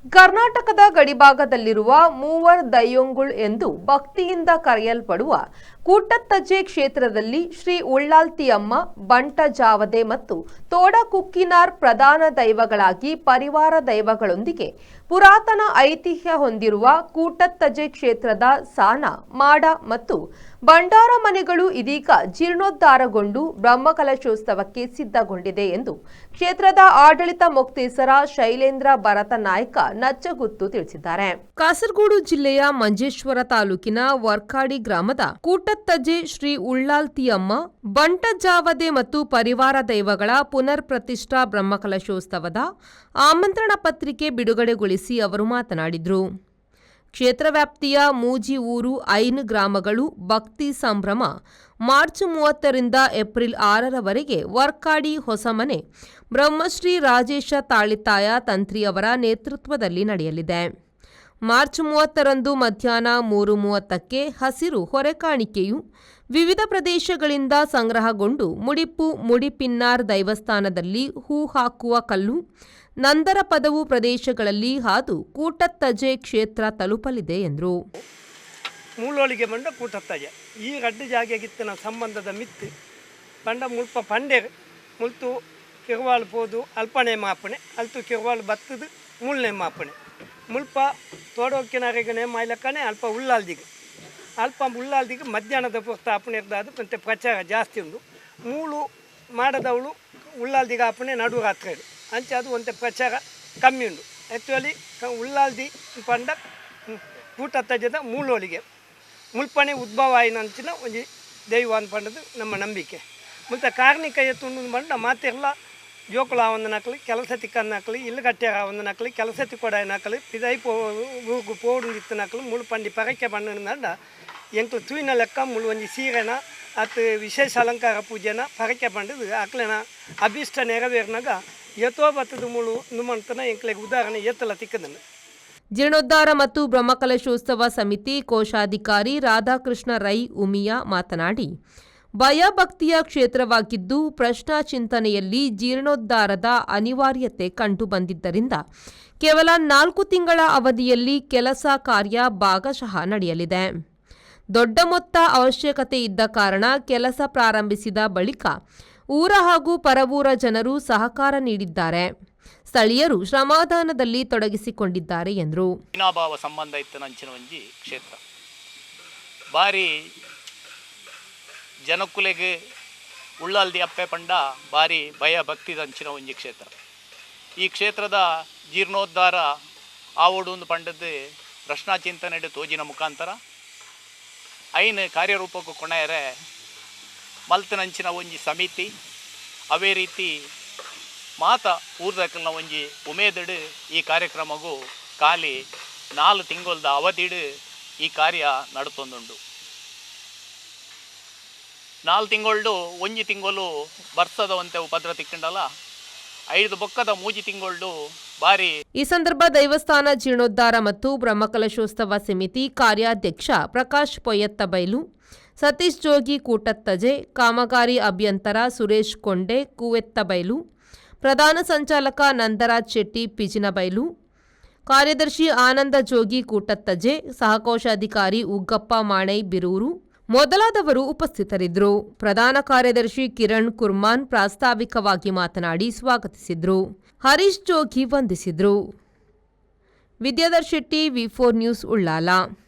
ಕರ್ನಾಟಕದ ಗಡಿಭಾಗದಲ್ಲಿರುವ ಮೂವರ್ ದಯ್ಯಂಗುಳ್ ಎಂದು ಭಕ್ತಿಯಿಂದ ಕರೆಯಲ್ಪಡುವ ಕೂಟತ್ತಜೆ ಕ್ಷೇತ್ರದಲ್ಲಿ ಶ್ರೀ ಉಳ್ಳಾಲ್ತಿಯಮ್ಮ, ಬಂಟ ಜಾವದೆ ಮತ್ತು ತೋಡ ಕುಕ್ಕಿನಾರ್ ಪ್ರಧಾನ ದೈವಗಳಾಗಿ ಪರಿವಾರ ದೈವಗಳೊಂದಿಗೆ ಪುರಾತನ ಐತಿಹ್ಯ ಹೊಂದಿರುವ ಕೂಟತ್ತಜೆ ಕ್ಷೇತ್ರದ ಸಾನ, ಮಾಡ ಮತ್ತು ಭಂಡಾರ ಮನೆಗಳು ಇದೀಗ ಜೀರ್ಣೋದ್ಧಾರಗೊಂಡು ಬ್ರಹ್ಮಕಲಶೋತ್ಸವಕ್ಕೆ ಸಿದ್ಧಗೊಂಡಿದೆ ಎಂದು ಕ್ಷೇತ್ರದ ಆಡಳಿತ ಮುಕ್ತೇಸರ ಶೈಲೇಂದ್ರ ಭರತ ನಾಯ್ಕ ನಚ್ಚಗುತ್ತು ತಿಳಿಸಿದ್ದಾರೆ. ಕಾಸರಗೋಡು ಜಿಲ್ಲೆಯ ಮಂಜೇಶ್ವರ ತಾಲೂಕಿನ ವರ್ಕಾಡಿ ಗ್ರಾಮದ ಕೂಟತ್ತಜೆ ಶ್ರೀ ಉಳ್ಳಾಲ್ತಿಯಮ್ಮ, ಬಂಟ ಜಾವದೆ ಮತ್ತು ಪರಿವಾರ ದೈವಗಳ ಪುನರ್ ಪ್ರತಿಷ್ಠಾ ಬ್ರಹ್ಮಕಲಶೋತ್ಸವದ ಆಮಂತ್ರಣ ಪತ್ರಿಕೆ ಬಿಡುಗಡೆಗೊಳಿಸಿ ಅವರು ಮಾತನಾಡಿದರು. ಕ್ಷೇತ್ರ ವ್ಯಾಪ್ತಿಯ ಮೂಜಿ ಊರು, ಐನ್ ಗ್ರಾಮಗಳು ಭಕ್ತಿ ಸಂಭ್ರಮ ಮಾರ್ಚ್ 30ರಿಂದ ಏಪ್ರಿಲ್ 6ರವರೆಗೆ ವರ್ಕಾಡಿ ಹೊಸಮನೆ ಬ್ರಹ್ಮಶ್ರೀ ರಾಜೇಶ ತಾಳಿತಾಯ ತಂತ್ರಿಯವರ ನೇತೃತ್ವದಲ್ಲಿ ನಡೆಯಲಿದೆ. ಮಾರ್ಚ್ 30ರಂದು ಮಧ್ಯಾಹ್ನ 3:30ಕ್ಕೆ ಹಸಿರು ಹೊರೆಕಾಣಿಕೆಯು ವಿವಿಧ ಪ್ರದೇಶಗಳಿಂದ ಸಂಗ್ರಹಗೊಂಡು ಮುಡಿಪಿನ್ನಾರ್ ದೈವಸ್ಥಾನದಲ್ಲಿ ಹೂ ಹಾಕುವ ಕಲ್ಲು, ನಂದರ ಪದವು ಪ್ರದೇಶಗಳಲ್ಲಿ ಹಾದು ಕೂಟತ್ತಜೆ ಕ್ಷೇತ್ರ ತಲುಪಲಿದೆ ಎಂದರು. ಮೂಲೋಳಿಗೆ ಬಂಡ ಕೂಟತ್ತಜೆ ಈ ಗಡ್ಡು ಜಾಗೆಗಿತ್ತಿನ ಸಂಬಂಧದ ಮಿತ್ತು ಬಂಡ ಮುಲ್ಪ ಪಂಡೆ ಮುಲ್ತು ಕಿರುವಾಳು ಪೋದು ಅಲ್ಪನೆ ಮಾಪಣೆ ಅಲ್ತು ಕಿರುವಾಳು ಬತ್ತದು ಮುಳ್ಳೆ ಮಾಪಣೆ ಮುಲ್ಪ ತೋಡೋಕಿನರೆಗನೆ ಮಾಯ್ಲಕ್ಕನೆ ಅಲ್ಪ ಉಳ್ಳಾಲ್ದಿಗೆ ಮಧ್ಯಾಹ್ನದ ಪುರ್ತ ಅಪ್ಪಣೆ ಇರ್ದಾದು ಮತ್ತೆ ಪ್ರಚಾರ ಜಾಸ್ತಿ ಉಂಡು. ಮೂಳು ಮಾಡದವಳು ಉಳ್ಳಾಲ್ದಿಗೆ ಅಪ್ಪಣೆ ನಡು ರಾತ್ರಿ ಅಂಚೆ ಅದು ಒಂತೆ ಪ್ರಚಾರ ಕಮ್ಮಿ ಉಂಡು. ಆ್ಯಕ್ಚುಲಿ ಉಳ್ಳಾಲ್ದಿ ಪಂಡ ಕೂಟತ್ತಜದ ಮೂಲೋಳಿಗೆ ಮುಲ್ಪನೆ ಉದ್ಭವ ಆಯ್ನಂಚಿನ ಒಂದು ದೈವ ಪಂಡದು ನಮ್ಮ ನಂಬಿಕೆ. ಮತ್ತು ಕಾರ್ಣಿಕ ಎತ್ತು ಬಂಡ ಮಾತೆಲ್ಲ ಜೋಕುಳ ಒಂದು ನಕಲಿ ಕೆಲಸ ತಿಕ್ಕನ್ನ ನಕಲಿ ಇಲ್ಲಿ ಗಟ್ಟಿಯಾಗ ಒಂದು ನಕಲಿ ಕೆಲಸ ತಿಕ್ಕೊಡ ನಕಲಿ ಪಿದೈ ಪೋಡು ಇತ್ತು ನಕಲಿ ಮುಳು ಪಂಡಿ ಪರಕೆ ಬಂಡ ಎಂಕ್ಲು ತೂಯಿನ ಲೆಕ್ಕ ಮುಳು ಒಂದು ಸೀರೆನ ಅತ್ತು ವಿಶೇಷ ಅಲಂಕಾರ ಪೂಜೆನ ಪರಕೆ ಬಂಡದು ಅಕ್ಲೆನ ಅಭಿಷ್ಟ ನೆರವೇರಿನಾಗ ಎತ್ತೋ ಬತ್ತದ ಮುಳು ನುಮಂತನ ಎಂಕ್ಲೆಗೆ ಉದಾಹರಣೆ ಎತ್ತಲ ತಿಕ್ಕದನ್ನು. ಜೀರ್ಣೋದ್ಧಾರ ಮತ್ತು ಬ್ರಹ್ಮಕಲಶೋತ್ಸವ ಸಮಿತಿ ಕೋಶಾಧಿಕಾರಿ ರಾಧಾಕೃಷ್ಣ ರೈ ಉಮಿಯಾ ಮಾತನಾಡಿ, ಭಯಭಕ್ತಿಯ ಕ್ಷೇತ್ರವಾಗಿದ್ದು ಪ್ರಶ್ನಾ ಚಿಂತನೆಯಲ್ಲಿ ಜೀರ್ಣೋದ್ಧಾರದ ಅನಿವಾರ್ಯತೆ ಕಂಡುಬಂದಿದ್ದರಿಂದ ಕೇವಲ 4 ತಿಂಗಳ ಅವಧಿಯಲ್ಲಿ ಕೆಲಸ ಕಾರ್ಯ ಭಾಗಶಃ ನಡೆಯಲಿದೆ. ದೊಡ್ಡ ಮೊತ್ತ ಅವಶ್ಯಕತೆ ಇದ್ದ ಕಾರಣ ಕೆಲಸ ಪ್ರಾರಂಭಿಸಿದ ಬಳಿಕ ಊರ ಹಾಗೂ ಪರವೂರ ಜನರು ಸಹಕಾರ ನೀಡಿದ್ದಾರೆ. ಸ್ಥಳೀಯರು ಶ್ರಮದಾನದಲ್ಲಿ ತೊಡಗಿಸಿಕೊಂಡಿದ್ದಾರೆ ಎಂದರು. ಅವಿನಾಭಾವ ಸಂಬಂಧ ಇತ್ತು ನಂಚಿನ ಒಂಜಿ ಕ್ಷೇತ್ರ ಬಾರಿ ಜನಕುಲೆಗೆ ಉಳ್ಳಾಲ್ದಿ ಅಪ್ಪೆ ಪಂಡ ಬಾರಿ ಭಯ ಭಕ್ತಿ ದಂಚಿನ ಒಂಜಿ ಕ್ಷೇತ್ರ. ಈ ಕ್ಷೇತ್ರದ ಜೀರ್ಣೋದ್ಧಾರ ಆವೋಡು ಪಂಡದ್ದು ಪ್ರಶ್ನಾ ಚಿಂತನೆ ತೋಜಿನ ಮುಖಾಂತರ ಐನ್ ಕಾರ್ಯರೂಪಕ್ಕೂ ಕೊನೆಯರೆ ಮಲ್ತನಂಚಿನ ಒಂಜಿ ಸಮಿತಿ ಅವೇ ರೀತಿ ಮಾತ ಊರ್ದಕ್ಕಲ್ನ ಒಂಜಿ ಉಮೇದಡು ಈ ಕಾರ್ಯಕ್ರಮಗೂ ಖಾಲಿ 4 ತಿಂಗಳದ ಅವಧಿಡು ಈ ಕಾರ್ಯ ನಡತೊಂದುಂಡು. 4 ತಿಂಗಳು ಒಂಜಿ ತಿಂಗಳು ಬರ್ಸದವಂತೆ ಉಪದ್ರ ತಿಕ್ಕಂಡಲ್ಲ 5 ಬೊಕ್ಕದ 3 ತಿಂಗಳು ಬಾರಿ. ಈ ಸಂದರ್ಭ ದೈವಸ್ಥಾನ ಜೀರ್ಣೋದ್ಧಾರ ಮತ್ತು ಬ್ರಹ್ಮಕಲಶೋತ್ಸವ ಸಮಿತಿ ಕಾರ್ಯಾಧ್ಯಕ್ಷ ಪ್ರಕಾಶ್ ಪೊಯ್ಯತ್ತಬೈಲು, ಸತೀಶ್ ಜೋಗಿ ಕೂಟತ್ತಜೆ, ಕಾಮಗಾರಿ ಅಭಿಯಂತರ ಸುರೇಶ್ ಕೊಂಡೆ ಕೂವೆತ್ತಬೈಲು, ಪ್ರಧಾನ ಸಂಚಾಲಕ ನಂದರಾಜ್ ಶೆಟ್ಟಿ ಪಿಜಿನಬೈಲು, ಕಾರ್ಯದರ್ಶಿ ಆನಂದ ಜೋಗಿ ಕೂಟತ್ತಜೆ, ಸಹಕೋಶಾಧಿಕಾರಿ ಉಗ್ಗಪ್ಪ ಮಾಣೈ ಬಿರೂರು ಮೊದಲಾದವರು ಉಪಸ್ಥಿತರಿದ್ದರು. ಪ್ರಧಾನ ಕಾರ್ಯದರ್ಶಿ ಕಿರಣ್ ಕುರ್ಮಾನ್ ಪ್ರಾಸ್ತಾವಿಕವಾಗಿ ಮಾತನಾಡಿ ಸ್ವಾಗತಿಸಿದರು. ಹರೀಶ್ ಜೋಗಿ ವಂದಿಸಿದರು. ವಿದ್ಯಾಧರ್ ಶೆಟ್ಟಿ, ವಿ4 ನ್ಯೂಸ್, ಉಳ್ಳಾಲ.